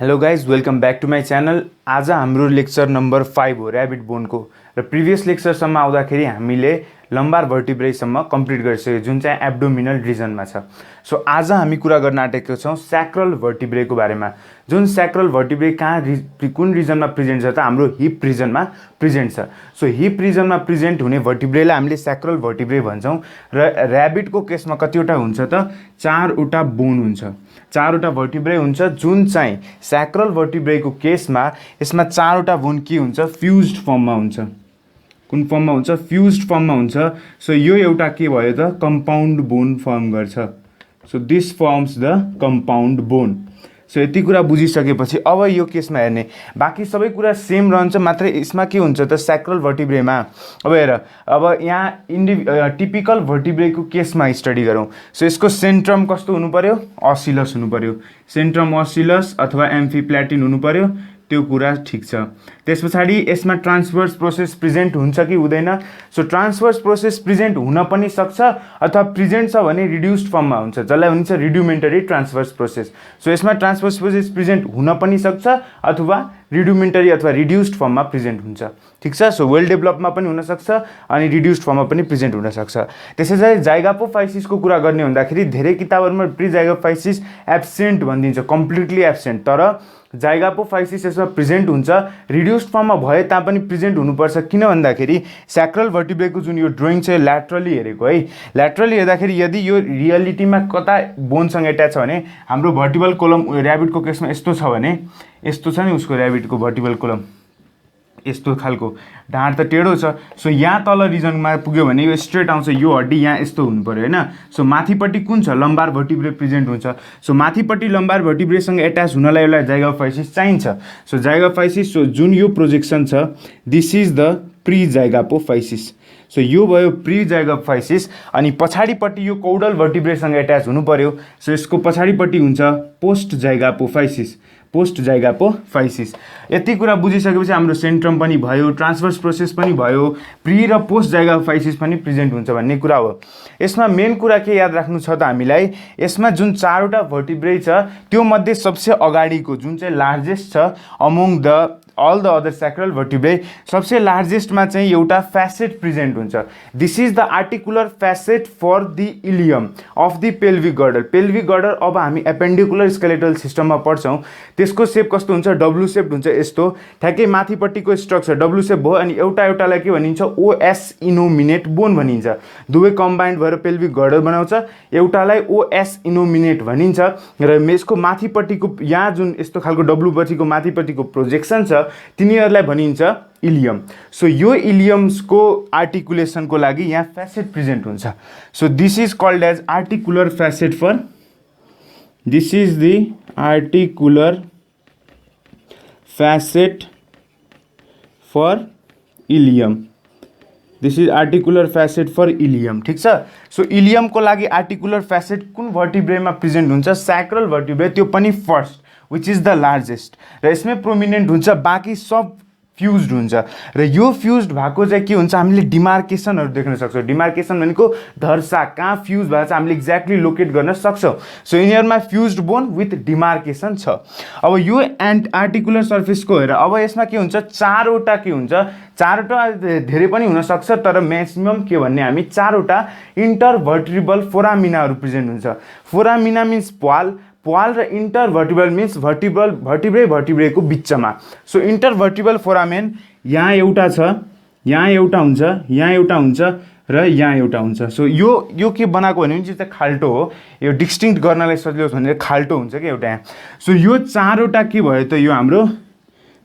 Hello guys, welcome back to my channel. आज हाम्रो lecture number 5 हो ऱ्याबिट बोनको। र प्रिभियस लेक्चरसम्म आउँदाखेरि हामीले लम्बार भर्टिब्रेसम्म कम्प्लिट गरिसक्यो, जुन चाहिँ एब्डोमिनल रिजनमा छ। सो आज हामी कुरा गर्न आँटेको छौँ स्याक्रल भर्टिब्रेको बारेमा। जुन स्याक्रल भर्टिब्रे कुन रिजनमा प्रेजेन्ट छ त? हाम्रो हिप रिजनमा प्रेजेन्ट छ। सो हिप रिजनमा प्रेजेन्ट हुने भर्टिब्रेलाई हामीले स्याक्रल भर्टिब्रे भन्छौँ। र ऱ्याबिटको केसमा कतिवटा हुन्छ त? 4वटा बोन हुन्छ, 4वटा भर्टिब्रे हुन्छ। जुन चाहिँ स्याक्रल भर्टिब्रेको केसमा यसमा 4वटा बोन के हुन्छ? फ्युज्ड फर्ममा हुन्छ। कुन फर्ममा हुन्छ? फ्युज्ड फर्ममा हुन्छ। सो यो एउटा के भयो त? कम्पाउन्ड बोन फर्म गर्छ। So this firms the compound bone. So यति कुरा बुझिसकेपछि अब यो केसमा हेर्ने बाँकी सबै कुरा सेम रहन्छ, मात्रै यसमा के हुन्छ त? स्याक्रल भर्टिब्रेमा अब हेर, अब यहाँ टिपिकल भर्टिब्रेको केसमा स्टडी गरौँ। सो यसको सेन्ट्रम कस्तो हुनु पर्यो? असिलस हुनु पर्यो। सेन्ट्रम असिलस अथवा एम्फिप्ल्याटिन हुनु पर्यो, त्यो कुरा ठिक छ। त्यस पछाडि यसमा ट्रान्सभर्स प्रोसेस प्रेजेन्ट हुन्छ कि हुँदैन? सो ट्रान्सभर्स प्रोसेस प्रेजेन्ट हुन पनि सक्छ, अथवा प्रेजेन्ट छ भने रिड्युस्ड फर्ममा हुन्छ, जसलाई भनिन्छ रिड्युमेन्टरी ट्रान्सभर्स प्रोसेस। सो यसमा ट्रान्सभर्स प्रोसेस प्रेजेन्ट हुन पनि सक्छ, अथवा रिड्युमेन्टरी अथवा रिड्युस्ड फर्ममा प्रेजेन्ट हुन्छ। ठिक छ। सो वेल डेभलपमा पनि हुनसक्छ अनि रिड्युस्ड फर्ममा पनि प्रेजेन्ट हुनसक्छ। त्यसैले जाइगोपोफाइसिसको कुरा गर्ने हुँदाखेरि धेरै किताबहरूमा प्री जाइगोपोफाइसिस एब्सेन्ट भनिदिन्छ, कम्प्लिटली एब्सेन्ट। तर जाइगोपोफाइसिस यसमा प्रेजेन्ट हुन्छ। रिड्युस्ड फर्ममा भए तापनि प्रेजेन्ट हुनुपर्छ। किन भन्दाखेरि स्याक्रल भर्टिब्रेको जुन यो ड्रइङ छ, ल्याटरली हेरेको है। ल्याटरली हेर्दाखेरि यदि यो रियालिटीमा कता बोनसँग एट्याच छ भने, हाम्रो भर्टिबल कोलम ऱ्याबिटको केसमा यस्तो छ भने, यस्तो छ नि उसको ऱ्याबिटको भर्टिबल कोलम, यस्तो खालको ढाड त टेढो छ। सो यहाँ तल रिजनमा पुग्यो भने यो स्ट्रेट आउँछ, यो हड्डी यहाँ यस्तो हुनु पऱ्यो होइन। सो माथिपट्टि कुन छ? लम्बार भर्टिब्रे प्रेजेन्ट हुन्छ। सो माथिपट्टि लम्बार भर्टिब्रेसँग एट्याच हुनलाई एउटा जाइगोपोफाइसिस चाहिन्छ। सो जाइगोपोफाइसिस, सो जुन यो प्रोजेक्सन छ, this is the pre zygapophysis. So यो भयो प्री जाइगोपोफाइसिस। अनि पछाडिपट्टि यो कौडल भर्टिब्रेसँग एट्याच हुनु पर्यो। सो यसको पछाडिपट्टि हुन्छ पोस्ट जाइगोपोफाइसिस। पोस्ट जाइगोपोफाइसिस। यति कुरा बुझिसकेपछि हाम्रो सेन्ट्रम पनि भयो, ट्रान्सभर्स प्रोसेस पनि भयो, प्री र पोस्ट जाइगोपोफाइसिस पनि प्रेजेन्ट हुन्छ भन्ने कुरा हो। यसमा मेन कुरा के याद राख्नु छ त हामीलाई? यसमा जुन 4वटा भर्टिब्रे छ, त्यो मध्ये सबसे अगाडिको जुन चाहिँ लार्जेस्ट छ among the all the other sacral vertebrae, सबसे लार्जेस्टमा चाहिँ एउटा फ्यासेट प्रेजेन्ट हुन्छ। This is the articular facet for the ilium of the pelvic girdle. Pelvic girdle अब हामी एपेन्डिकुलर स्केलेटल सिस्टममा पढ्छौँ। त्यसको सेप कस्तो हुन्छ? डब्लु सेप हुन्छ। यस्तो ठ्याक्कै माथिपट्टिको स्ट्रक्चर डब्लु सेप भयो। अनि एउटालाई के भनिन्छ? ओएस इनोमिनेट बोन भनिन्छ। दुवै कम्बाइन्ड भएर पेल्भिक गर्डर बनाउँछ। एउटालाई ओएस इनोमिनेट भनिन्छ। र यसको माथिपट्टिको यहाँ जुन यस्तो खालको डब्लु पछिको माथिपट्टिको प्रोजेक्सन छ, तिनीहरूलाई भनिन्छ इलियम। सो यो इलियम्सको आर्टिकुलेसनको लागि यहाँ फ्यासेट प्रेजेन्ट हुन्छ। So this is called as articular facet for, this is the articular facet for ilium. This is articular facet for ilium. ठिक छ। सो इलियमको लागि आर्टिकुलर फ्यासेट कुन भर्टिब्रेमा प्रेजेन्ट हुन्छ? स्याक्रल भर्टिब्रे, त्यो पनि first, which is the largest. र यसमै प्रोमिनेन्ट हुन्छ, बाँकी सब फ्युज्ड हुन्छ। र यो फ्युज्ड भएको चाहिँ के हुन्छ? हामीले डिमार्केसनहरू देख्न सक्छौँ। डिमार्केसन भनेको धर्सा, कहाँ फ्युज भएको छ हामीले एक्ज्याक्टली लोकेट गर्न सक्छौँ। सो यिनीहरूमा फ्युज्ड बोन विथ डिमार्केसन छ। अब यो आर्टिकुलर सर्फेसको हेर, अब यसमा के हुन्छ? 4वटा के हुन्छ? 4वटा धेरै पनि हुनसक्छ, तर म्याक्सिमम के भन्ने हामी 4वटा इन्टरभर्टिब्रल फोरामिनाहरू प्रेजेन्ट हुन्छ। फोरामिना मिन्स प्वाल, प्वाल र इन्टरभर्टिब्रल मिन्स भर्टिब्रेको बिचमा। सो इन्टरभर्टिब्रल फोरामेन यहाँ एउटा छ, यहाँ एउटा हुन्छ, यहाँ एउटा हुन्छ र यहाँ एउटा हुन्छ। सो यो के बनाएको भने चाहिँ खाल्टो हो। यो डिस्टिङ्क्ट गर्नलाई सजिलो भनेर खाल्टो हुन्छ कि एउटा यहाँ। सो यो 4वटा के भयो त? यो हाम्रो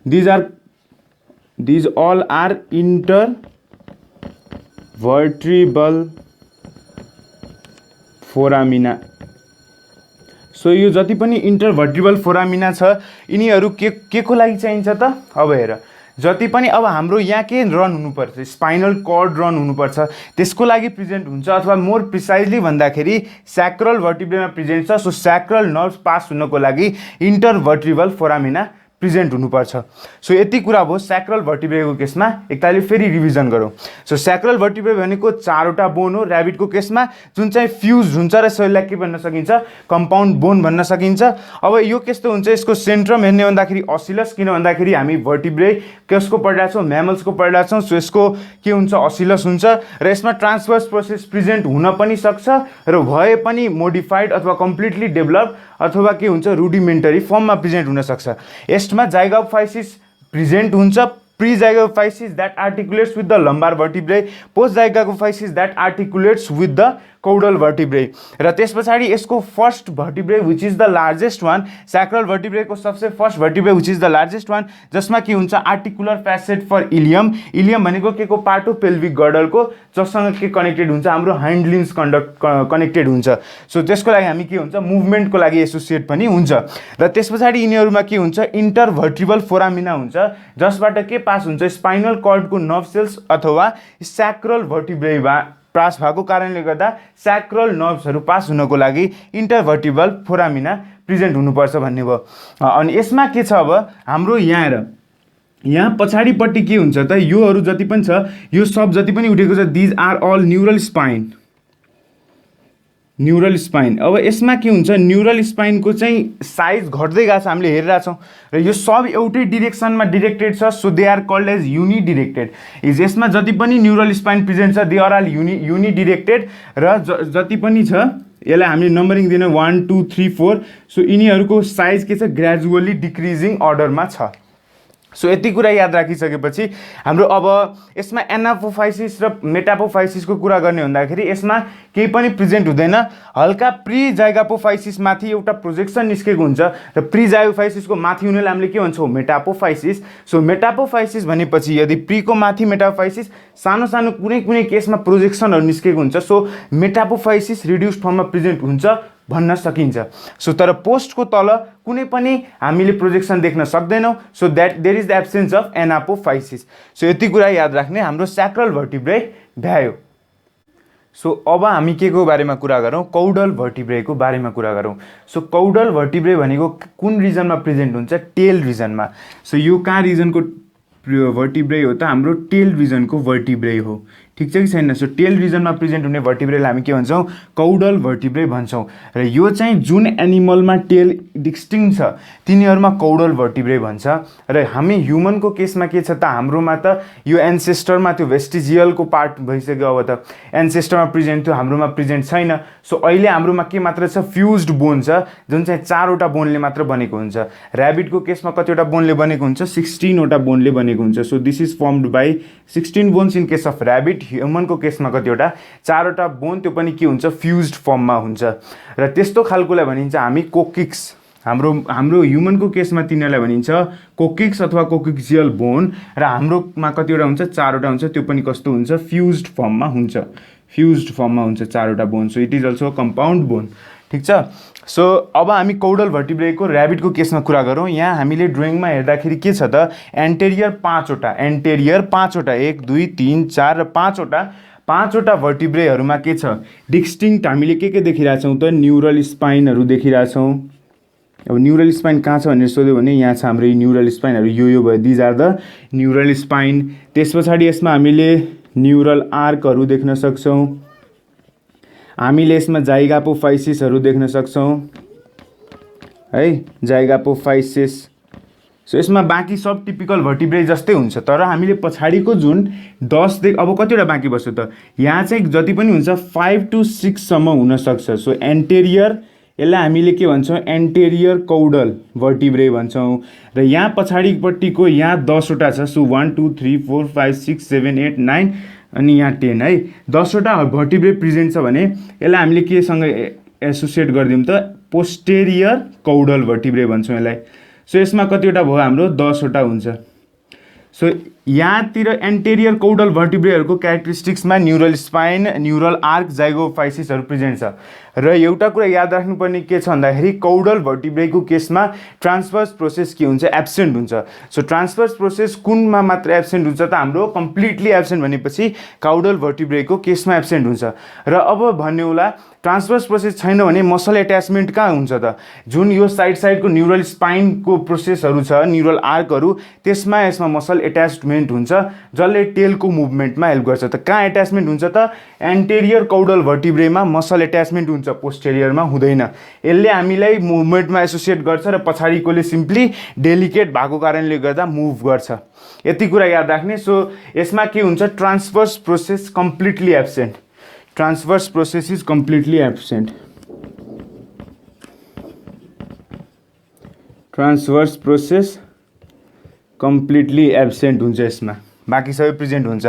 these all are intervertebral foramina. So यो जति पनि इन्टरभर्टिब्रल फोरामिना छ, यिनीहरू के को लागि चाहिन्छ त? अब हेर, जति पनि अब हाम्रो यहाँ के रन हुनुपर्छ? स्पाइनल कर्ड रन हुनुपर्छ, त्यसको लागि प्रेजेन्ट हुन्छ। अथवा मोर प्रिसाइजली भन्दाखेरि स्याक्रल भर्टिब्रेमा प्रेजेन्ट छ। सो स्याक्रल नर्भ पास हुनको लागि इन्टरभर्टिब्रल फोरामिना प्रेजेन्ट हुनुपर्छ। सो यति कुरा भयो स्याक्रल भर्टिब्रेको केसमा। एकतालि फेरि रिभिजन गरौँ। सो स्याक्रल भर्टिब्रे भनेको 4वटा बोन हो ऱ्याबिटको केसमा, जुन चाहिँ फ्युज हुन्छ र यसलाई के भन्न सकिन्छ, कम्पाउन्ड बोन भन्न सकिन्छ। अब यो कस्तो हुन्छ, यसको सेन्ट्रम हेर्ने भन्दाखेरि असिलस, किन भन्दाखेरि हामी भर्टिब्रे कसको पढिरहेको छौँ, म्यामल्सको पढिरहेको छौँ। सो यसको के हुन्छ, असिलस हुन्छ र यसमा ट्रान्सभर्स प्रोसेस प्रेजेन्ट हुन पनि सक्छ र भए पनि मोडिफाइड अथवा कम्प्लिटली डेभलप अथवा के हुन्छ, रुडिमेन्टरी फर्ममा प्रेजेन्ट हुनसक्छ। यसमा जाइगोफाइसिस प्रेजेन्ट हुन्छ, pre zygapophysis that articulates with the lumbar vertebrae, post zygapophysis that articulates with the caudal vertebrae र त्यस पछाडि यसको first vertebrae which is the largest one, sacral भर्टिब्रेको सबसे first vertebrae which is the largest one, जसमा के हुन्छ articular facet for ilium. Ilium भनेको के को पार्ट हो, पेल्भिक गर्डलको, जससँग के कनेक्टेड हुन्छ, हाम्रो ह्यान्ड लिम्स कनेक्टेड हुन्छ। सो त्यसको लागि हामी के हुन्छ, मुभमेन्टको लागि एसोसिएट पनि हुन्छ। र त्यस पछाडि यिनीहरूमा के हुन्छ, इन्टरभर्टिब्रल फोरामिना हुन्छ, जसबाट के पास हुन्छ, स्पाइनल कर्डको नर्भ सेल्स अथवा स्याक्रल भर्टिब्रेमा पास भएको कारणले गर्दा स्याक्रल नर्भ्सहरू पास हुनको लागि इन्टरभर्टिब्रल फोरामिना प्रेजेन्ट हुनुपर्छ भन्ने भयो। अनि यसमा के छ, अब हाम्रो यहाँ पछाडिपट्टि के हुन्छ त, योहरू जति पनि छ, यो सब जति पनि उठेको छ, these are all neural spine. Neural spine, अब यसमा के हुन्छ, न्युरल स्पाइनको चाहिँ साइज घट्दै गएको छ, हामीले हेरिरहेछौँ र यो सब एउटै डिरेक्सनमा डिरेक्टेड छ। So they are called as unidirected. यसमा जति पनि न्युरल स्पाइन प्रेजेन्ट छ, दे आर अल युनिडिरेक्टेड र जति पनि छ यसलाई हामीले नम्बरिङ दिने 1 2 3 4। सो यिनीहरूको साइज के छ, ग्रेजुअली डिक्रिजिङ अर्डरमा छ। सो यति कुरा याद राखिसकेपछि हाम्रो अब यसमा एनापोफाइसिस र मेटापोफाइसिसको कुरा गर्ने भन्दाखेरि यसमा केही पनि प्रेजेन्ट हुँदैन। हल्का प्री जाइगोफाइसिस माथि एउटा प्रोजेक्सन निस्केको हुन्छ र प्री जाइगोफाइसिसको माथि हुनेलाई हामीले के भन्छौँ, मेटापोफाइसिस। सो मेटापोफाइसिस भनेपछि यदि प्रीको माथि मेटापोफाइसिस, सानो सानो कुनै केसमा प्रोजेक्सनहरू निस्केको हुन्छ, सो मेटापोफाइसिस रिड्युस्ड फर्ममा प्रेजेन्ट हुन्छ भन्न सकिन्छ। सो तर पोस्टको तल कुनै पनि हामीले प्रोजेक्सन देख्न सक्दैनौँ। So that there is the absence of anapophysis. So यति कुरा याद राख्ने, हाम्रो स्याक्रल भर्टिब्रे भ्यायो। सो अब हामी के को बारेमा कुरा गरौँ, कौडल भर्टिब्रेको बारेमा कुरा गरौँ। सो कौडल भर्टिब्रे भनेको कुन रिजनमा प्रेजेन्ट हुन्छ, टेल रिजनमा। सो यो कहाँ रिजनको भर्टिब्रे हो त, हाम्रो टेल रिजनको भर्टिब्रे हो। ठिक छ कि छैन। सो टेल रिजनमा प्रेजेन्ट हुने भर्टिब्रेलाई हामी के भन्छौँ, कौडल भर्टिब्रे भन्छौँ। र यो चाहिँ जुन एनिमलमा टेल डिस्टिङ्क्ट छ तिनीहरूमा कौडल भर्टिब्रे भन्छ। र हामी ह्युमनको केसमा के छ त, हाम्रोमा त यो एन्सेस्टरमा त्यो भेस्टिजियलको पार्ट भइसक्यो। अब त एन्सेस्टरमा प्रेजेन्ट थियो, हाम्रोमा प्रेजेन्ट छैन। सो अहिले हाम्रोमा के मात्र छ, फ्युज्ड बोन छ, जुन चाहिँ 4वटा बोनले मात्र बनेको हुन्छ। ऱ्याबिटको केसमा कतिवटा बोनले बनेको हुन्छ, 16वटा बोनले बनेको हुन्छ। So this is formed by 16 bones in case of rabbit. ह्युमनको केसमा कतिवटा, 4वटा बोन, त्यो पनि के हुन्छ, फ्युज्ड फर्ममा हुन्छ। र त्यस्तो खालकोलाई भनिन्छ हामी कोकिक्स। हाम्रो ह्युमनको केसमा तिनीहरूलाई भनिन्छ कोकिक्स अथवा कोकिक्सियल बोन। र हाम्रोमा कतिवटा हुन्छ, 4वटा हुन्छ, त्यो पनि कस्तो हुन्छ, फ्युज्ड फर्ममा हुन्छ। फ्युज्ड फर्ममा हुन्छ 4वटा bone. So it is also compound bone. ठिक छ। सो अब हामी कौडल भर्टिब्रेको ऱ्याबिटको केसमा कुरा गरौँ। यहाँ हामीले ड्रइङमा हेर्दाखेरि के छ त, एन्टेरियर 5वटा, एन्टेरियर 5वटा, 1 2 3 4 र 5वटा भर्टिब्रेहरूमा के छ, डिस्टिङ्क्ट हामीले के देखिरहेछौँ त, न्युरल स्पाइनहरू देखिरहेछौँ। अब न्युरल स्पाइन कहाँ छ भनेर सोध्यो भने यहाँ छ हाम्रो न्युरल स्पाइनहरू, यो भयो, these are the neural spine. त्यस पछाडि यसमा हामीले न्युरल आर्कहरू देख्न सक्छौँ। हामीले यसमा जाइगोफाइसिसहरू देख्न सक्छौँ है, जाइगोफाइसिस। सो यसमा बाँकी सब टिपिकल भर्टिब्रे जस्तै हुन्छ। तर हामीले पछाडिको जुन 10 अब कतिवटा बाँकी बस्यो त, यहाँ चाहिँ जति पनि हुन्छ 5 to 6 सम्म हुनसक्छ। सो एन्टेरियर, यसलाई हामीले के भन्छौँ, एन्टेरियर कौडल भर्टिब्रे भन्छौँ। र यहाँ पछाडिपट्टिको यहाँ 10वटा छ। सो 1 2 3 4 5 6 7 8 9 अनि यहाँ 10 है, 10वटा भर्टिब्रे प्रेजेन्ट छ भने यसलाई हामीले केसँग एसोसिएट गरिदिउँ त, पोस्टेरियर कौडल भर्टिब्रे भन्छौँ यसलाई। सो यसमा कतिवटा भयो, हाम्रो 10वटा हुन्छ। सो यहाँतिर एन्टेरियर कौडल भर्टिब्रेहरूको क्यारेक्टरिस्टिक्समा न्युरल स्पाइन, न्युरल आर्क, जाइगोफाइसिसहरू प्रेजेन्ट छ। र एउटा कुरा याद राख्नुपर्ने के छ भन्दाखेरि कौडल भर्टिब्रेको केसमा ट्रान्सभर्स प्रोसेस के हुन्छ, एब्सेन्ट हुन्छ। सो ट्रान्सभर्स प्रोसेस कुनमा मात्र एब्सेन्ट हुन्छ त हाम्रो कम्प्लिटली एब्सेन्ट भनेपछि काउडल भर्टिब्रेको केसमा एब्सेन्ट हुन्छ। र अब भन्ने होला ट्रान्सभर्स प्रोसेस छैन भने मसल एट्याचमेन्ट कहाँ हुन्छ त? जुन यो साइडको न्युरल स्पाइनको प्रोसेसहरू छ, न्युरल आर्कहरू, त्यसमा यसमा मसल एट्याचमेन्ट हुन्छ जसले टेलको मुभमेन्टमा हेल्प गर्छ। त कहाँ एट्याचमेन्ट हुन्छ त? एन्टेरियर कौडल भर्टिब्रेमा मसल एट्याचमेन्ट हुन्छ, पोस्टेरियरमा हुँदैन। यसले हामीलाई मुभमेन्टमा एसोसिएट गर्छ र पछाडिकोले सिम्पली डेलिकेट भएको कारणले गर्दा मुभ गर्छ। यति कुरा याद राख्ने। सो यसमा के हुन्छ, transverse process completely absent. Transverse process is completely absent. Transverse process completely absent हुन्छ यसमा, बाँकी सबै प्रेजेन्ट हुन्छ।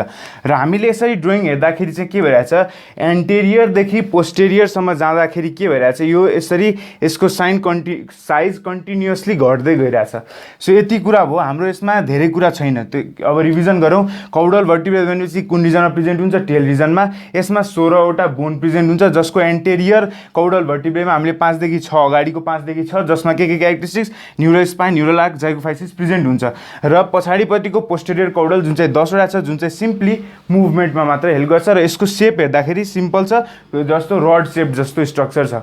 र हामीले यसरी ड्रइङ हेर्दाखेरि चाहिँ के भइरहेछ, एन्टेरियरदेखि पोस्टेरियरसम्म जाँदाखेरि के भइरहेछ, यो यसरी यसको साइज कन्टिन्युअसली घट्दै गइरहेछ। सो यति कुरा भयो। हाम्रो यसमा धेरै कुरा छैन। त्यो अब रिभिजन गरौँ। कौडल भर्टिब्रे भनेपछि कुन रिजनमा प्रेजेन्ट हुन्छ? टेल रिजनमा। यसमा 16वटा बोन प्रेजेन्ट हुन्छ जसको एन्टेरियर कौडल भर्टिब्रेमा हामीले 5 देखि 6, अगाडिको 5 देखि 6, जसमा के characteristics, neural spine, neural arch, zygapophysis present हुन्छ। र पछाडिपट्टिको पोस्टेरियर कौडल जुन चाहिँ 10वटा छ, जुन चाहिँ सिम्पली मुभमेन्टमा मात्र हेल्प गर्छ। र यसको सेप हेर्दाखेरि सिम्पल छ, जस्तो रड सेप जस्तो स्ट्रक्चर छ।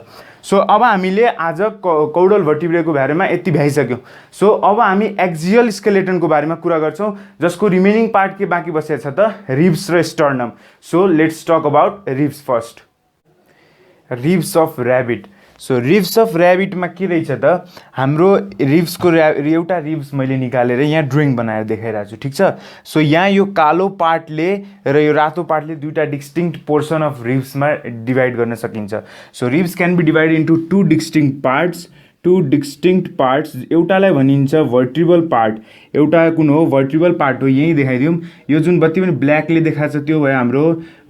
सो अब हामीले आज कौडल भर्टिब्रेको बारेमा यति भ्याइसक्यौँ। सो अब हामी एक्जियल स्केलेटनको बारेमा कुरा गर्छौँ, जसको रिमेनिङ पार्ट के बाँकी बसेको छ त? रिब्स र sternum. So let's talk about ribs first. Ribs of rabbit. So ribs of ऱ्याबिटमा के रहेछ त? हाम्रो रिब्सको एउटा रिब्स मैले निकालेर यहाँ ड्रइङ बनाएर देखाइरहेको छु, ठिक छ? सो यहाँ यो कालो पार्टले र यो रातो पार्टले दुईवटा डिस्टिङ्क्ट पोर्सन अफ रिब्समा डिभाइड गर्न सकिन्छ। So ribs can be divide into two distinct parts. एउटालाई भनिन्छ भर्टिब्रल पार्ट, एउटा कुन हो? भर्टिब्रल पार्ट हो। यहीँ देखाइदिउँ। यो जुन बत्ती पनि ब्ल्याकले देखाएको छ त्यो भयो हाम्रो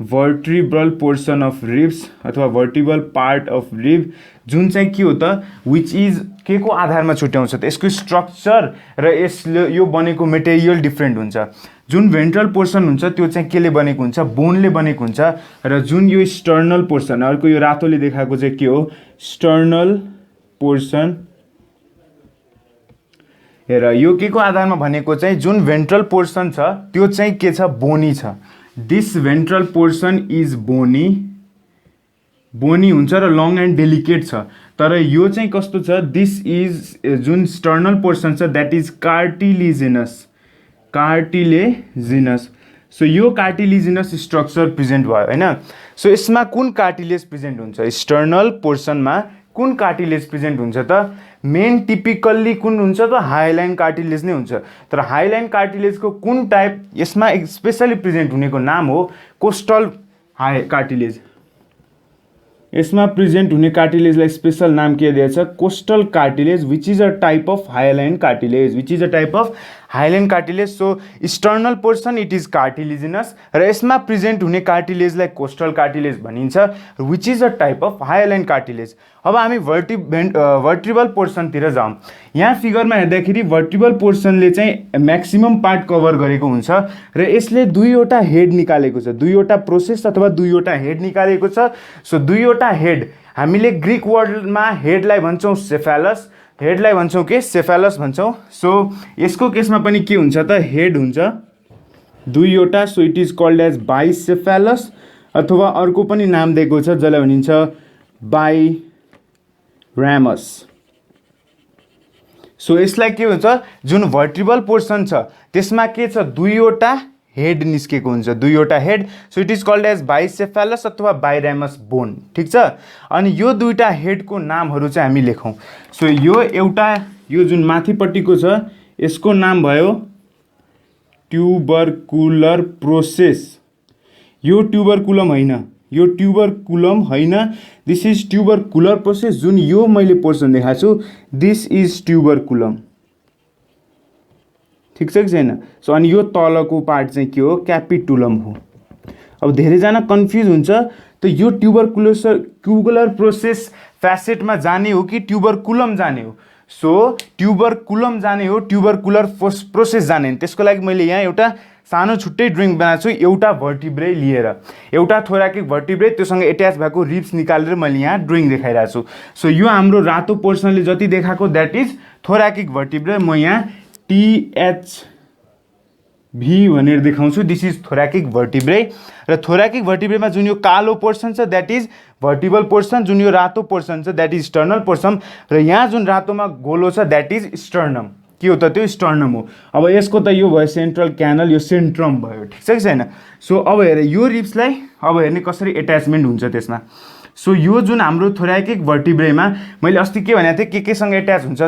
भर्टिब्रल पोर्सन अफ रिब्स अथवा भर्टिब्रल पार्ट अफ रिब, जुन चाहिँ के हो त? विच इज के को आधारमा छुट्याउँछ त? यसको स्ट्रक्चर र यसले यो बनेको मेटेरियल डिफ्रेन्ट हुन्छ। जुन भेन्ट्रल पोर्सन हुन्छ त्यो चाहिँ केले बनेको हुन्छ? बोनले बनेको हुन्छ। र जुन यो स्टर्नल पोर्सन, अर्को यो रातोले देखाएको चाहिँ के हो? Sternal portion. हेर, यो के को आधारमा भनेको चाहिँ जुन भेन्ट्रल पोर्सन छ त्यो चाहिँ के छ? बोनी छ। This ventral portion is bony हुन्छ र लङ एन्ड डेलिकेट छ। तर यो चाहिँ कस्तो छ? दिस इज जुन स्टर्नल पोर्सन छ द्याट इज कार्टिलिजिनस। सो यो कार्टिलिजिनस स्ट्रक्चर प्रेजेन्ट भयो हैन। सो यसमा कुन कार्टिलेज प्रेजेन्ट हुन्छ? स्टर्नल पोर्सनमा कुन कार्टिलेज प्रेजेन्ट हुन्छ त? मेन टिपिकल्ली कुन हुन्छ त? हाइलाइन कार्टिलेज नै हुन्छ। तर हाइलाइन कार्टिलेजको कुन टाइप यसमा स्पेसली प्रेजेन्ट हुनेको नाम हो कोस्टल कार्टिलेज। यसमा प्रेजेन्ट हुने कार्टिलेजलाई स्पेसल नाम के दिएछ? Costal cartilage, which is a type of hyaline cartilage. So sternal portion it is cartilaginous र यसमा प्रेजेन्ट हुने कार्टिलेजलाई कोस्टल कार्टिलेज भनिन्छ, which is a type of hyaline cartilage. अब हामी भर्टिब्रल पोर्सनतिर जाउँ। यहाँ फिगरमा हेर्दाखेरि भर्टिब्रल पोर्सनले चाहिँ म्याक्सिमम पार्ट कभर गरेको हुन्छ र यसले दुईवटा हेड निकालेको छ, दुईवटा प्रोसेस अथवा दुईवटा हेड निकालेको छ। सो दुईवटा हेड, हामीले ग्रिक वर्डमा हेडलाई भन्छौँ सेफालस, हेडलाई भन्छौँ के? सेफालस भन्छौँ। सो यसको केसमा पनि के हुन्छ त? हेड हुन्छ दुईवटा। So it is called as bicephalous, अथवा अर्को पनि नाम दिएको छ जसलाई भनिन्छ बाइरामस। सो यसलाई के हुन्छ? जुन भर्टिब्रल पोर्सन छ त्यसमा के छ? दुईवटा हेड निस्केको हुन्छ, दुईवटा head. So it is called as bicephalous अथवा बाइरामस बोन, ठिक छ? अनि यो दुईवटा हेडको नामहरू चाहिँ हामी लेखौँ। सो यो एउटा, यो जुन माथिपट्टिको छ यसको नाम भयो ट्युबरकुलर प्रोसेस। यो ट्युबरकुलम होइन, दिस इज ट्युबरकुलर प्रोसेस। जुन यो मैले पोर्सन देखाएको छु दिस इज ट्युबरकुलम, ठिक छ कि छैन? सो अनि यो तलको पार्ट चाहिँ के हो? क्यापिटुलम हो। अब धेरैजना कन्फ्युज हुन्छ त यो ट्युबरकुलर प्रोसेस फ्यासेटमा जाने हो कि ट्युबरकुलम जाने हो? सो ट्युबरकुलम जाने हो, ट्युबरकुलर प्रोसेस जाने हो। त्यसको लागि मैले यहाँ एउटा सानो छुट्टै ड्रइङ बनाएको छु एउटा भर्टिब्रे लिएर, एउटा थोराकिक भर्टिब्रे त्योसँग एट्याच भएको रिब्स निकालेर मैले यहाँ ड्रइङ देखाइरहेको छु। सो यो हाम्रो रातो पोर्सनले जति देखाएको द्याट इज थोराकिक भर्टिब्रे। म यहाँ THV भनेर देखाउँछु, दिस इज थोराकिक भर्टिब्रे। र थोराकिक भर्टिब्रेमा जुन यो कालो पोर्सन छ द्याट इज भर्टिबल पोर्सन, जुन यो रातो पोर्सन छ द्याट इज स्टर्नल पोर्सन, र यहाँ जुन रातोमा गोलो छ द्याट इज स्टर्नम। के हो त त्यो स्टर्नम हो। अब यसको त यो भयो सेन्ट्रल क्यानल, यो सेन्ट्रम भयो, ठिक छ कि छैन। सो अब हेर यो रिब्सलाई अब हेर्ने कसरी एट्याचमेन्ट हुन्छ त्यसमा। सो यो जुन हाम्रो थोराकिक भर्टिब्रेमा मैले अस्ति के भनेको थिएँ केसँग एट्याच हुन्छ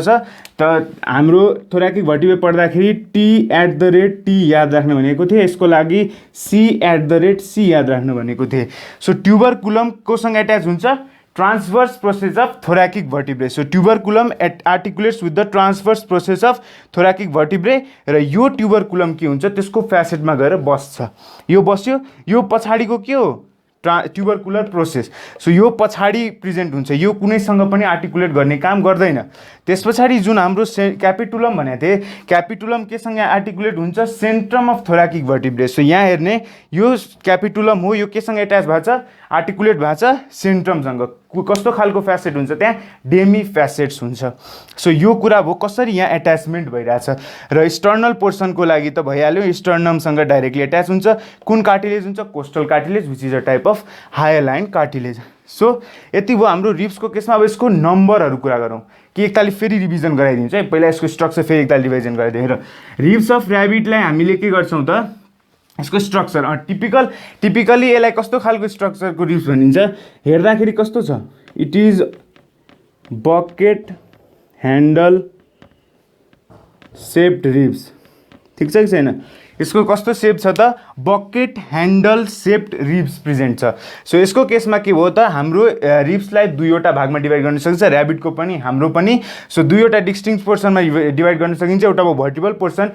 त हाम्रो थोराकिक भर्टिब्रे पढ्दाखेरि T@T याद राख्नु भनेको थिएँ, यसको लागि C@C याद राख्नु भनेको थिएँ। सो ट्युबरकुलम कोसँग एट्याच हुन्छ, transverse process of thoracic vertebrae. So tuberculum articulates with the transverse process of thoracic vertebrae, र यो ट्युबरकुलम के हुन्छ त्यसको फ्यासेटमा गएर बस्छ, यो बस्यो, यो पछाडिको के हो ट्युबरकुलर प्रोसेस। सो यो पछाडि प्रेजेन्ट हुन्छ, यो कुनैसँग पनि आर्टिकुलेट गर्ने काम गर्दैन। त्यस पछाडि जुन हाम्रो क्यापिटुलम भनेको थिएँ, क्यापिटुलम केसँग आर्टिकुलेट हुन्छ, सेन्ट्रम अफ थोराकिक भर्टिब्रे। सो यहाँ हेर्ने यो क्यापिटुलम हो, यो केसँग एट्याच भएको छ, आर्टिकुलेट भएको छ सेन्ट्रमसँग। कस्तो खालको फ्यासेट हुन्छ त्यहाँ, डेमी फ्यासेट्स हुन्छ। सो यो कुरा भयो कसरी यहाँ एट्याचमेन्ट भइरहेछ। र स्टर्नल पोर्सनको लागि त भइहाल्यो, स्टर्नमसँग डाइरेक्टली एट्याच हुन्छ। कुन कार्टिलेज हुन्छ, costal cartilage which is a type of hyaline cartilage. So यति भयो हाम्रो रिब्सको केसमा। अब यसको नम्बरहरू कुरा गरौँ कि एकतालि फेरि रिभिजन गराइदिन्छु है, पहिला यसको स्ट्रक्चर फेरि एकतालि रिभिजन गराइदिएँ। र रिब्स अफ ऱ्याबिटलाई हामीले के गर्छौँ त, यसको स्ट्रक्चर टिपिकली यसलाई कस्तो खालको स्ट्रक्चरको रिब्स भनिन्छ, हेर्दाखेरि कस्तो छ, it is bucket handle shaped ribs, ठिक छ कि छैन। यसको कस्तो सेप छ त, bucket handle shaped ribs present छ। सो यसको केसमा के भयो त, हाम्रो रिब्सलाई दुईवटा भागमा डिभाइड गर्न सकिन्छ, ऱ्याबिटको पनि हाम्रो पनि। सो दुईवटा डिस्टिङ्क्ट पोर्सनमा डिभाइड गर्न सकिन्छ। एउटा भयो भर्टिबल पोर्सन,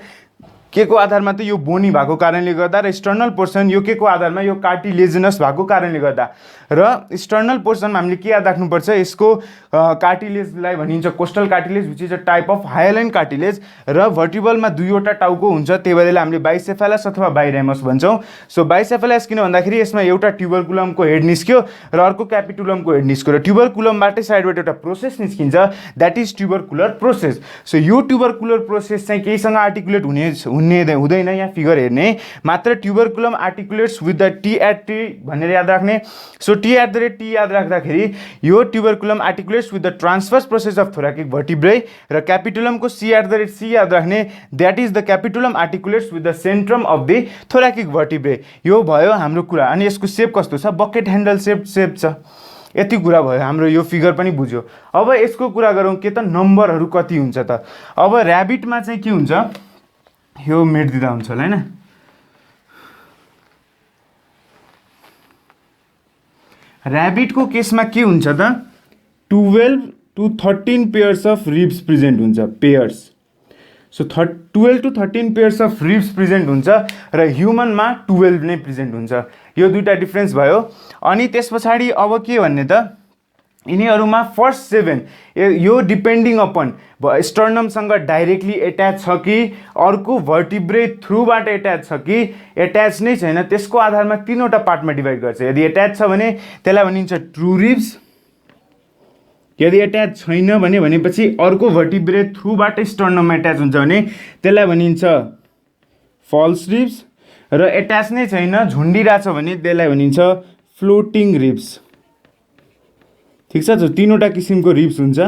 के को आधारमा त यो बोनी भएको कारणले गर्दा, र स्टर्नल पोर्सन यो के को आधारमा, यो कार्टिलेजिनस भएको कारणले गर्दा। र स्टर्नल पोर्सनमा हामीले के याद राख्नुपर्छ, यसको कार्टिलेजलाई भनिन्छ costal cartilage which is a type of hyaline cartilage, र भर्टिबलमा दुईवटा टाउको हुन्छ, त्यही भएर हामीले बाइसेफेलस अथवा बाइरेमस भन्छौँ। सो बाइसेफेलस किन भन्दाखेरि यसमा एउटा ट्युबरकुलमको हेड निस्क्यो र अर्को क्यापिटुलमको हेड निस्क्यो, र ट्युबरकुलमबाटै साइडबाट एउटा प्रोसेस निस्किन्छ द्याट इज ट्युबरकुलर प्रोसेस। सो यो ट्युबरकुलर प्रोसेस चाहिँ केहीसँग आर्टिकुलेट हुँदैन, यहाँ फिगर हेर्ने मात्र ट्युबरकुलम आर्टिकुलेट्स विथ द T@T भनेर याद राख्ने। सो T@T याद राख्दाखेरि यो tuberculum articulates with the transverse process of thoracic vertebrae, र क्यापिटुलमको C@C याद राख्ने, that is the capitulum articulates with the centrum of the thoracic vertebrae. यो भयो हाम्रो कुरा। अनि यसको सेप कस्तो छ, बकेट ह्यान्डल सेप छ। यति कुरा भयो, हाम्रो यो फिगर पनि बुझ्यो। अब यसको कुरा गरौँ के त, नम्बरहरू कति हुन्छ त। अब ऱ्याबिटमा चाहिँ के हुन्छ, यो मेटिदिँदा हुन्छ होला होइन। ऱ्याबिटको केसमा के हुन्छ त, 12 to 13 pairs of ribs present हुन्छ, pairs. So 12 to 13 pairs of ribs present हुन्छ, र ह्युमनमा 12 नै प्रेजेन्ट हुन्छ। यो दुईवटा डिफ्रेन्स भयो। अनि त्यस पछाडि अब के भन्ने त, यिनीहरूमा फर्स्ट 7 यो डिपेन्डिङ अपन स्टर्नमसँग डाइरेक्टली एट्याच छ कि अर्को भर्टिब्रे थ्रुबाट एट्याच छ कि एट्याच नै छैन, त्यसको आधारमा तीनवटा पार्टमा डिभाइड गर्छ। यदि एट्याच छ भने त्यसलाई भनिन्छ ट्रु रिब्स, यदि एट्याच छैन भनेपछि अर्को भर्टिब्रे थ्रुबाट स्टर्नममा एट्याच हुन्छ भने त्यसलाई भनिन्छ फल्स रिब्स, र एट्याच नै छैन झुन्डिरहेछ भने त्यसलाई भनिन्छ फ्लोटिङ रिब्स, ठिक छ। तीनवटा किसिमको रिब्स हुन्छ।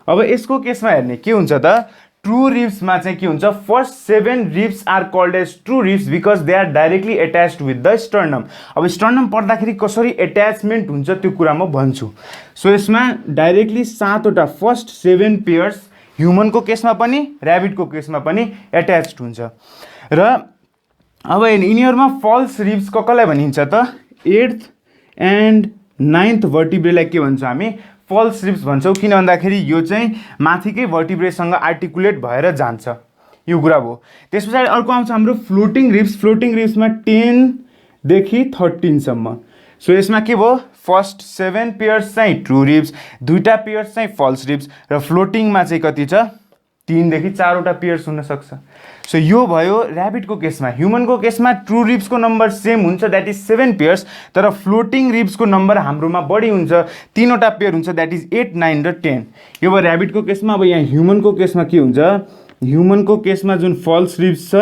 अब यसको केसमा हेर्ने के हुन्छ त, ट्रु रिब्समा चाहिँ के हुन्छ, first 7 ribs are called as true ribs because they are directly attached with the sternum. अब स्टर्नम पढ्दाखेरि कसरी एट्याचमेन्ट हुन्छ त्यो कुरा म भन्छु। सो यसमा डाइरेक्टली 7वटा फर्स्ट 7 पेयर्स ह्युमनको केसमा पनि ऱ्याबिटको केसमा पनि एट्याच्ड हुन्छ। र अब यिनीहरूमा फल्स रिब्स कसलाई भनिन्छ त, 8th and 9th भर्टिब्रेलाई के भन्छ हामी, फल्स रिब्स भन्छौँ। किन भन्दाखेरि यो चाहिँ माथिकै भर्टिब्रेसँग आर्टिकुलेट भएर जान्छ, यो कुरा भयो। त्यस पछाडि अर्को आउँछ हाम्रो फ्लोटिङ रिब्स। फ्लोटिङ रिब्समा 10 देखि 13 सम्म। सो यसमा के भयो, फर्स्ट 7 पेयर्स चाहिँ ट्रु रिब्स, दुईवटा पेयर्स चाहिँ फल्स रिब्स, र फ्लोटिङमा चाहिँ कति छ 3 देखि 4 वटा पेयर्स हुन सक्छ। सो यो भयो ऱ्याबिटको केसमा। ह्युमनको केसमा ट्रु रिब्सको नम्बर सेम हुन्छ, द्याट इज 7 पेयर्स, तर फ्लोटिङ रिब्सको नम्बर हाम्रोमा बढी हुन्छ, 3 वटा पेयर हुन्छ, द्याट इज 8, 9 र 10। यो भयो ऱ्याबिटको केसमा। अब यहाँ ह्युमनको केसमा के हुन्छ, ह्युमनको केसमा जुन फल्स रिब्स छ,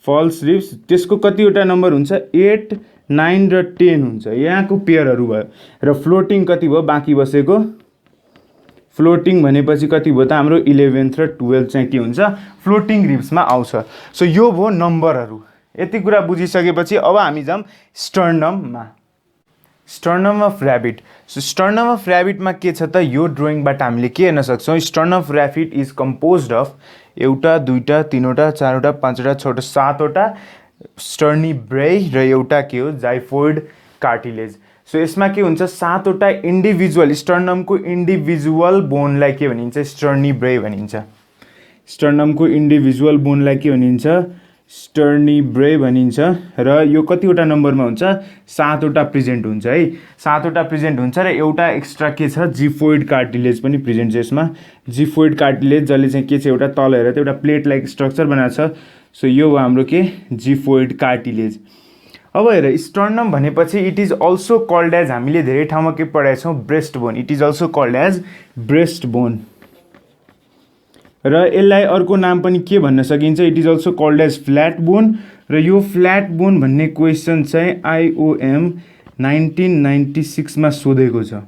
फल्स रिब्स त्यसको कतिवटा नम्बर हुन्छ, 8, 9 र 10 हुन्छ, यहाँको पेयरहरू भयो। र फ्लोटिङ कति भयो, बाँकी बसेको फ्लोटिङ भनेपछि कति भयो त हाम्रो 11 र 12 चाहिँ के हुन्छ, फ्लोटिङ रिब्समा आउँछ। सो यो भयो नम्बरहरू। यति कुरा बुझिसकेपछि अब हामी जाऊँ स्टर्नममा। Sternum of rabbit. So sternum of ऱ्याबिटमा के छ त, यो ड्रइङबाट हामीले के हेर्न सक्छौँ, sternum of rabbit is composed of 1, 2, 3, 4, 5, 6, 7 वटा स्टर्निब्रेई र एउटा के हो, जाइफोइड कार्टिलेज। सो यसमा के हुन्छ, 7 वटा इन्डिभिजुअल, स्टर्नमको इन्डिभिजुअल बोनलाई के भनिन्छ, स्टर्निब्रेई भनिन्छ। स्टर्नमको इन्डिभिजुअल बोनलाई के भनिन्छ, स्टर्निब्रेई भनिन्छ। र यो कतिवटा नम्बरमा हुन्छ, 7 वटा प्रेजेन्ट हुन्छ है, 7 वटा प्रेजेन्ट हुन्छ। र एउटा एक्स्ट्रा के छ, जिफोइड कार्टिलेज पनि प्रेजेन्ट छ यसमा। जिफोइड कार्टिलेज जसले चाहिँ के छ, एउटा तल हेरेर त एउटा प्लेट लाइक स्ट्रक्चर बनाएको छ। सो यो हाम्रो के, जिफोइड कार्टिलेज। अब हेर स्टर्नम भनेपछि it is also called as, हामीले धेरै ठाउँमा के पढाएको छौँ, breast bone. It is also called as breast bone. र यसलाई अर्को नाम पनि के भन्न सकिन्छ, it is also called as flat bone. र यो फ्ल्याट बोन भन्ने क्वेसन चाहिँ IOM 1996 मा सोधेको छ।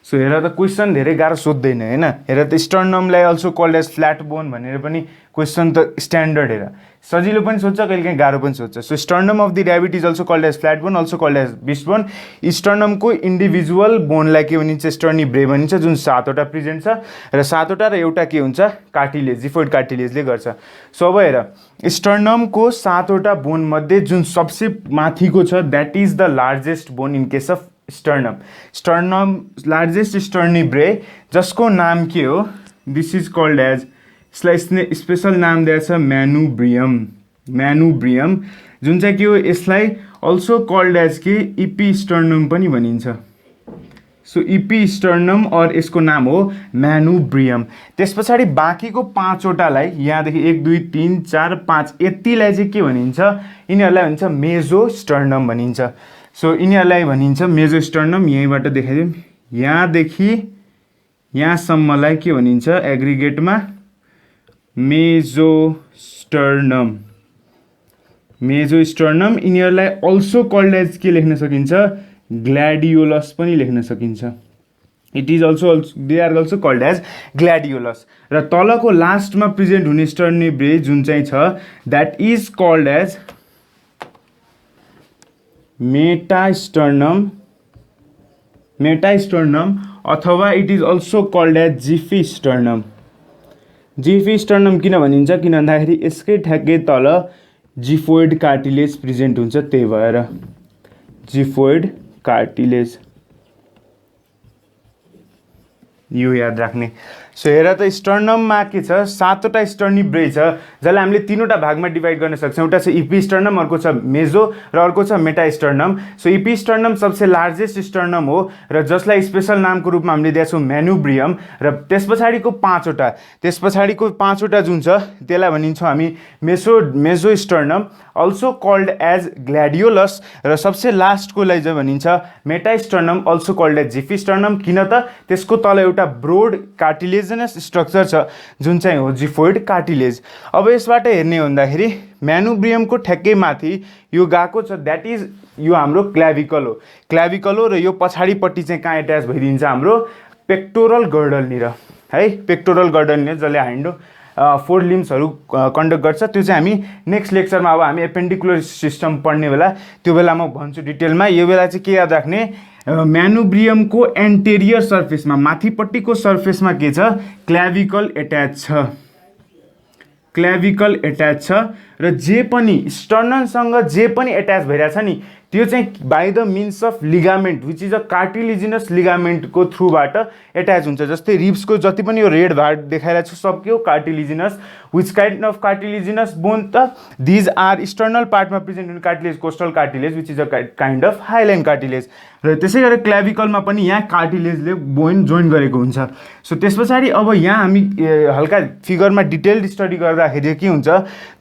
सो हेर त क्वेसन धेरै गाह्रो सोध्दैन हैन। हेर त स्टर्नमलाई also called as flat bone भनेर पनि क्वेसन त स्ट्यान्डर्ड, हेर सजिलो पनि सोध्छ, कहिलेकाहीँ गाह्रो पनि सोध्छ। So sternum of the rabbit is also called as flat bone, also called as breast bone. स्टर्नमको इन्डिभिजुअल बोनलाई के भनिन्छ, स्टर्निब्रेई भनिन्छ, जुन 7 वटा प्रेजेन्ट छ। र 7 वटा र एउटा के हुन्छ, कार्टिलेज, जिफोइड कार्टिलेजले गर्छ। सो अब हेर स्टर्नमको 7 वटा बोन मध्ये जुन सबसे माथिको छ, that is the largest bone in case of sternum. Sternum largest sternebrae, जसको नाम के हो, दिस इज कल्ड एज, यसलाई स्पेसल नाम दिएको छ म्यानुब्रियम। म्यानुब्रियम जुन चाहिँ के हो, यसलाई अल्सो कल्ड एज के, इपिस्टर्नम पनि भनिन्छ। सो इपिस्टर्नम और यसको नाम हो म्यानुब्रियम। त्यस पछाडि बाँकीको 5 वटालाई, यहाँदेखि 1, 2, 3, 4, 5 यतिलाई चाहिँ के भनिन्छ, यिनीहरूलाई भनिन्छ मेजोस्टर्नम भनिन्छ। सो यिनीहरूलाई भनिन्छ मेजोस्टर्नम। यहीँबाट देखाइदिउँ, यहाँदेखि यहाँसम्मलाई के भनिन्छ, एग्रिगेटमा मेजोस्टर्नम। मेजोस्टर्नम। यिनीहरूलाई अल्सो कल्ड एज के लेख्न सकिन्छ, ग्ल्याडियोलस पनि लेख्न सकिन्छ। It is also, they are also called as gladiolus. र तलको लास्टमा प्रेजेन्ट हुने स्टर्निब्रेई जुन चाहिँ छ, that is called as metasternum. Metasternum अथवा it is also called as xiphisternum. Xiphisternum किन भनिन्छ, किन भन्दाखेरि यसकै ठ्याक्कै तल जिफोइड कार्टिलेज प्रेजेन्ट हुन्छ, त्यही भएर जिफोइड कार्टिलेज, यो याद राख्ने। सो हेर त स्टर्नममा के छ, 7 वटा स्टर्निब्रेई छ, जसलाई हामीले 3 वटा भागमा डिभाइड गर्न सक्छौँ। एउटा छ इपिस्टर्नम, अर्को छ मेजो र अर्को छ मेटास्टर्नम। सो इपिस्टर्नम सबसे लार्जेस्ट स्टर्नम हो र जसलाई स्पेसल नामको रूपमा हामीले दिएको छौँ म्यानुब्रियम। र त्यस पछाडिको 5 वटा, त्यस पछाडिको 5 वटा जुन छ त्यसलाई भनिन्छौँ हामी मेजोस्टर्नम, अल्सो कल्ड एज ग्ल्याडियोलस। र सबसे लास्टकोलाई चाहिँ भनिन्छ मेटास्टर्नम, अल्सो कल्ड एज जिफिस्टर्नम। किन त त्यसको तल एउटा ब्रोड कार्टिलेजनस स्ट्रक्चर छ जुन चाहिँ हो जिफोइड कार्टिलेज। अब यसबाट हेर्ने हो भन्दाखेरि म्यानुब्रियमको ठ्याक्कै माथि यो गएको छ, द्याट इज यो हाम्रो क्ल्याभिकल हो। क्ल्याभिकल हो र यो पछाडिपट्टि चाहिँ कहाँ एट्याच भइदिन्छ, हाम्रो पेक्टोरल गर्डलनिर है, पेक्टोरल गर्डलनिर, जसले ह्यान्डो 4 लिम्सहरू कन्डक्ट गर्छ। त्यो चाहिँ हामी नेक्स्ट लेक्चरमा, अब हामी एपेन्डिकुलर सिस्टम पढ्ने बेला त्यो बेला म भन्छु डिटेलमा। यो बेला चाहिँ के याद राख्ने, म्यानुब्रियमको एन्टेरियर सर्फेसमा, माथिपट्टिको सर्फेसमा के छ, क्ल्याभिकल एट्याच छ। क्ल्याभिकल एट्याच छ र जे पनि स्टर्नमसँग जे पनि एट्याच भइरहेछ नि त्यो चाहिँ by the means of ligament which is a cartilaginous लिगामेन्टको थ्रुबाट एट्याच हुन्छ। जस्तै रिब्सको जति पनि यो रेड भाग देखाइरहेको छु सब के हो cartilaginous. Which kind of cartilaginous bone त दिज आर स्टर्नल पार्टमा प्रेजेन्ट हुने cartilage costal cartilage which is a kind of hyaline cartilage. र त्यसै गरेर क्ल्याभिकलमा पनि यहाँ कार्टिलेजले बोन जोइन गरेको हुन्छ। सो त्यस पछाडि अब यहाँ हामी हल्का फिगरमा डिटेल्ड स्टडी गर्दाखेरि के हुन्छ,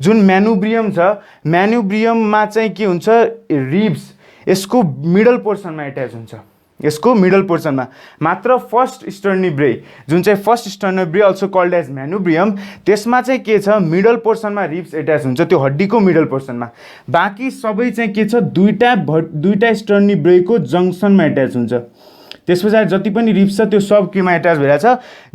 जुन म्यानुब्रियम छ म्यानुब्रियममा चाहिँ के हुन्छ रिब्स यसको मिडल पोर्सनमा एट्याच हुन्छ, यसको मिडल पोर्सनमा मात्र फर्स्ट स्टर्निब्रे जुन चाहिँ फर्स्ट स्टर्निब्रे अल्सो कल्ड एज म्यानुब्रियम त्यसमा चाहिँ के छ मिडल पोर्सनमा रिब्स एट्याच हुन्छ त्यो हड्डीको मिडल पोर्सनमा। बाँकी सबै चाहिँ के छ दुईटा स्टर्निब्रेको जङ्सनमा एट्याच हुन्छ। त्यस पछाडि जति पनि रिब्स छ त्यो सब केमा एट्याच भइरहेछ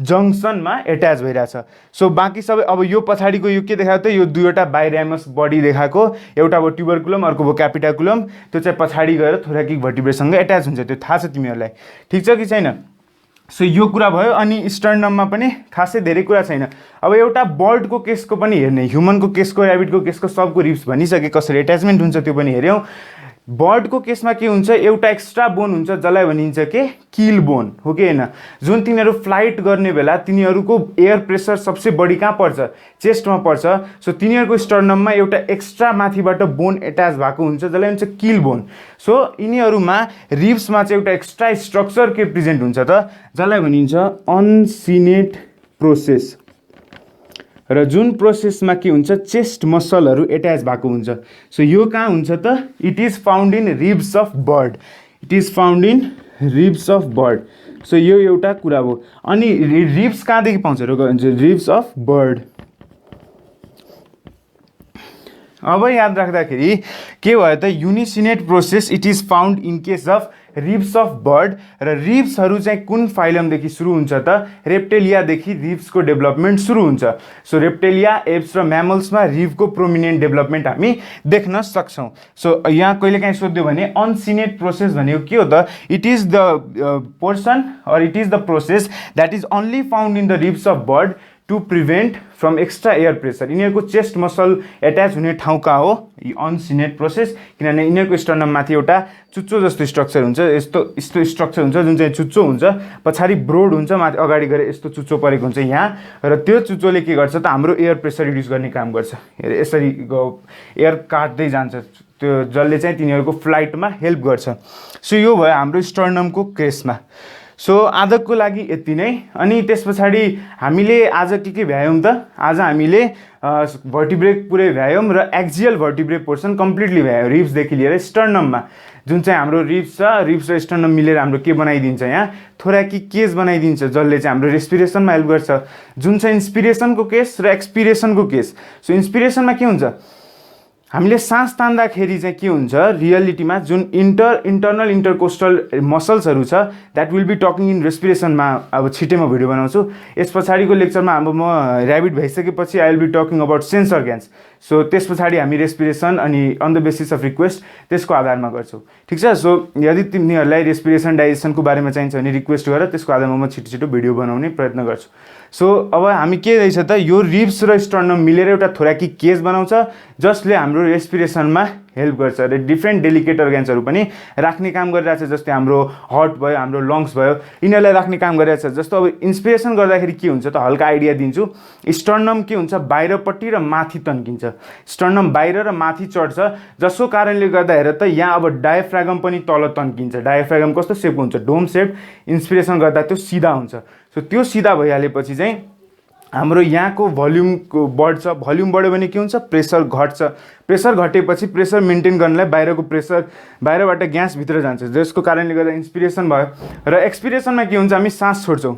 जङ्सनमा एट्याच भइरहेछ। सो बाँकी सबै अब यो पछाडिको यो के देखायो त यो दुईवटा बाइरामस बडी देखाएको, एउटा भयो ट्युबरकुलम अर्को भयो क्यापिटाकुलम, त्यो चाहिँ पछाडि गएर थोराकिक भर्टिब्रेसँग एट्याच हुन्छ, त्यो थाहा छ तिमीहरूलाई, ठिक छ कि छैन। सो यो कुरा भयो। अनि स्टर्नममा पनि खासै धेरै कुरा छैन। अब एउटा बर्डको केसको पनि हेर्ने, ह्युमनको केसको ऱ्याबिटको केसको सबको रिब्स भनिसके कसरी एट्याचमेन्ट हुन्छ त्यो पनि हेऱ्यौँ। बर्डको केसमा के हुन्छ एउटा एक्स्ट्रा बोन हुन्छ जसलाई भनिन्छ के किल बोन हो कि होइन, जुन तिनीहरू फ्लाइट गर्ने बेला तिनीहरूको एयर प्रेसर सबसे बढी कहाँ पर्छ चेस्टमा पर्छ। सो तिनीहरूको स्टर्नममा एउटा एक्स्ट्रा माथिबाट बोन एट्याच भएको हुन्छ जसलाई भन्छ किल बोन। सो यिनीहरूमा रिब्समा चाहिँ एउटा एक्स्ट्रा स्ट्रक्चर के प्रेजेन्ट हुन्छ त जसलाई भनिन्छ अनसिनेट प्रोसेस। र जुन प्रोसेसमा के हुन्छ चेस्ट मसलहरू एट्याच भएको हुन्छ। सो यो कहाँ हुन्छ त it is found in ribs of bird, it is found in ribs of bird. So यो एउटा कुरा हो। अनि रिब्स कहाँदेखि पाउँछ रिब्स अफ बर्ड। अब याद राख्दाखेरि के भयो त uncinate process it is found in case of ribs of bird. र रिब्सहरू चाहिँ कुन फाइलमदेखि सुरु हुन्छ त रेप्टेलियादेखि रिब्सको डेभलपमेन्ट सुरु हुन्छ। सो रेप्टेलिया एप्स र म्यामल्समा रिबको प्रोमिनेन्ट डेभलपमेन्ट हामी देख्न सक्छौँ। सो यहाँ कहिलेकाहीँ सोध्यो भने अनसिनेट प्रोसेस भनेको के हो त it is the portion or it is the process that is only found in the ribs of bird to prevent from extra air pressure. यिनीहरूको चेस्ट मसल एट्याच हुने ठाउँ कहाँ हो अनसिनेट प्रोसेस, किनभने यिनीहरूको स्टर्नममाथि एउटा चुच्चो जस्तो स्ट्रक्चर हुन्छ, यस्तो स्ट्रक्चर हुन्छ जुन चाहिँ चुच्चो हुन्छ, पछाडि ब्रोड हुन्छ, माथि अगाडि गएर यस्तो चुच्चो परेको हुन्छ यहाँ। र त्यो चुच्चोले के गर्छ त हाम्रो एयर प्रेसर रिड्युस गर्ने काम गर्छ। यसरी एयर काट्दै जान्छ त्यो जसले चाहिँ तिनीहरूको फ्लाइटमा हेल्प गर्छ। सो यो भयो हाम्रो स्टर्नमको केसमा। सो आजको लागि यति नै। अनि त्यस पछाडि हामीले आज के भ्यायौँ त आज हामीले भर्टिब्रे पुरै भ्यायौँ र एक्जियल भर्टिब्रे पोर्सन कम्प्लिटली भ्यायौँ रिब्सदेखि लिएर स्टर्नममा। जुन चाहिँ हाम्रो रिब्स छ रिब्स र स्टर्नम मिलेर हाम्रो के बनाइदिन्छ यहाँ थोराकिक केज बनाइदिन्छ जसले चाहिँ हाम्रो रेस्पिरेसनमा हेल्प गर्छ, जुन चाहिँ इन्सपिरेसनको केस र एक्सपिरेसनको केस। सो इन्सपिरेसनमा के हुन्छ हामीले सास तान्दाखेरि चाहिँ के हुन्छ रियलिटीमा जुन इन्टर्नल इन्टरकोस्टल मसल्सहरू छ that will be talking in रेस्पिरेसनमा। अब छिट्टै म भिडियो बनाउँछु, यस पछाडिको लेक्चरमा अब म ऱ्याबिट भइसकेपछि I will be talking about sense organs. So त्यस पछाडि हामी रेस्पिरेसन अनि on the basis of request त्यसको आधारमा गर्छौँ, ठिक छ। सो यदि तिमीहरूलाई रेस्पिरेसन डाइजेसनको बारेमा चाहिन्छ भने रिक्वेस्ट गर, त्यसको आधारमा म छिटो छिटो भिडियो बनाउने प्रयत्न गर्छु। सो अब हामी के रहेछ त यो रिब्स र स्टर्नम मिलेर एउटा थोराकिक केज बनाउँछ जसले हाम्रो रेस्पिरेसनमा हेल्प गर्छ र डिफ्रेन्ट डेलिकेट अर्ग्यान्सहरू पनि राख्ने काम गरिरहेछ, जस्तै हाम्रो हार्ट भयो हाम्रो लङ्स भयो यिनीहरूलाई राख्ने काम गरिरहेछ। जस्तो अब इन्सपिरेसन गर्दाखेरि के हुन्छ त हल्का आइडिया दिन्छु। स्टर्नम के हुन्छ बाहिरपट्टि र माथि तन्किन्छ, स्टर्नम बाहिर र माथि चढ्छ जसको कारणले गर्दा हेर त यहाँ अब डायफ्रागम पनि तल तन्किन्छ। डायफ्रागम कस्तो सेप हुन्छ डोम सेप, इन्सपिरेसन गर्दा त्यो सिधा हुन्छ। सो त्यो सिधा भइहालेपछि चाहिँ हाम्रो यहाँको भोल्युमको बढ्छ, भोल्युम बढ्यो भने के हुन्छ प्रेसर घट्छ, प्रेसर घटेपछि प्रेसर मेन्टेन गर्नलाई बाहिरको प्रेसर बाहिरबाट ग्यास भित्र जान्छ जसको कारणले गर्दा इन्सपिरेसन भयो। र एक्सपिरेसनमा के हुन्छ हामी सास छोड्छौँ,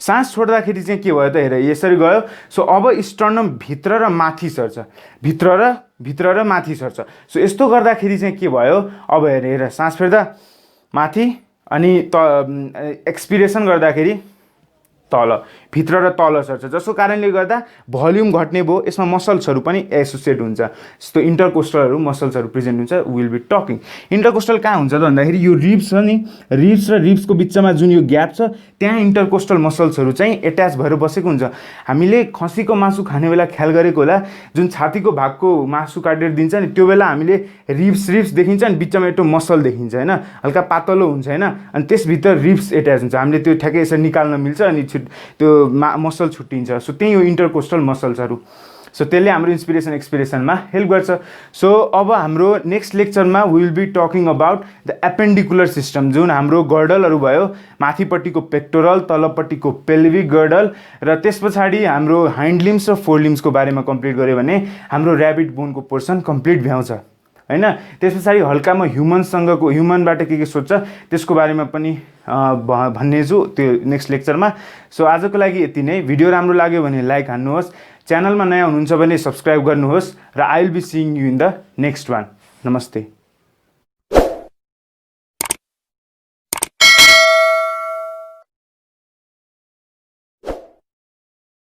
सास छोड्दाखेरि चाहिँ के भयो त हेर यसरी गयो। सो अब स्टर्नम भित्र र माथि सर्छ, भित्र र माथि सर्छ। सो यस्तो गर्दाखेरि चाहिँ के भयो अब हेर सास फेर्दा माथि अनि एक्सपिरेसन गर्दाखेरि तल भित्र र तल सर्छ, जसको कारणले गर्दा भोल्युम घट्ने भयो। यसमा मसल्सहरू पनि एसोसिएट हुन्छ, जस्तो इन्टरकोस्टलहरू मसल्सहरू प्रेजेन्ट हुन्छ। विल बी टकिङ इन्टरकोस्टल कहाँ हुन्छ त भन्दाखेरि यो रिब्स छ नि, रिब्स र रिब्सको बिचमा जुन यो ग्याप छ त्यहाँ इन्टरकोस्टल मसल्सहरू चाहिँ एट्याच भएर बसेको हुन्छ। हामीले खसीको मासु खाने बेला ख्याल गरेको होला, जुन छातीको भागको मासु काटेर दिन्छ नि त्यो बेला हामीले रिब्स देखिन्छ अनि बिचमा एउटा मसल देखिन्छ होइन, हल्का पातलो हुन्छ होइन, अनि त्यसभित्र रिब्स एट्याच हुन्छ। हामीले त्यो ठ्याक्कै यसरी निकाल्न मिल्छ अनि त्यो मसल छुट्टिन्छ। सो त्यही हो इन्टरकोस्टल मसल्सहरू। सो त्यसले हाम्रो इन्सपिरेसन एक्सपिरेसनमा हेल्प गर्छ। सो अब हाम्रो नेक्स्ट लेक्चरमा will be talking about the appendicular system, जुन हाम्रो गर्डलहरू भयो, माथिपट्टिको पेक्टोरल, तलपट्टिको पेल्भिक गर्डल र त्यस पछाडि हाम्रो हाइन्ड लिम्स र फोर लिम्सको बारेमा कम्प्लिट गऱ्यो भने हाम्रो ऱ्याबिट बोनको पोर्सन कम्प्लिट भ्याउँछ होइन। त्यस पछाडि हल्का म ह्युमनसँगको ह्युमनबाट के सोध्छ त्यसको बारेमा पनि भन्ने छु त्यो नेक्स्ट लेक्चरमा। सो आजको लागि यति नै। भिडियो राम्रो लाग्यो भने लाइक हान्नुहोस्, च्यानलमा नयाँ हुनुहुन्छ भने सब्सक्राइब गर्नुहोस् र I will be seeing you in the next one. नमस्ते।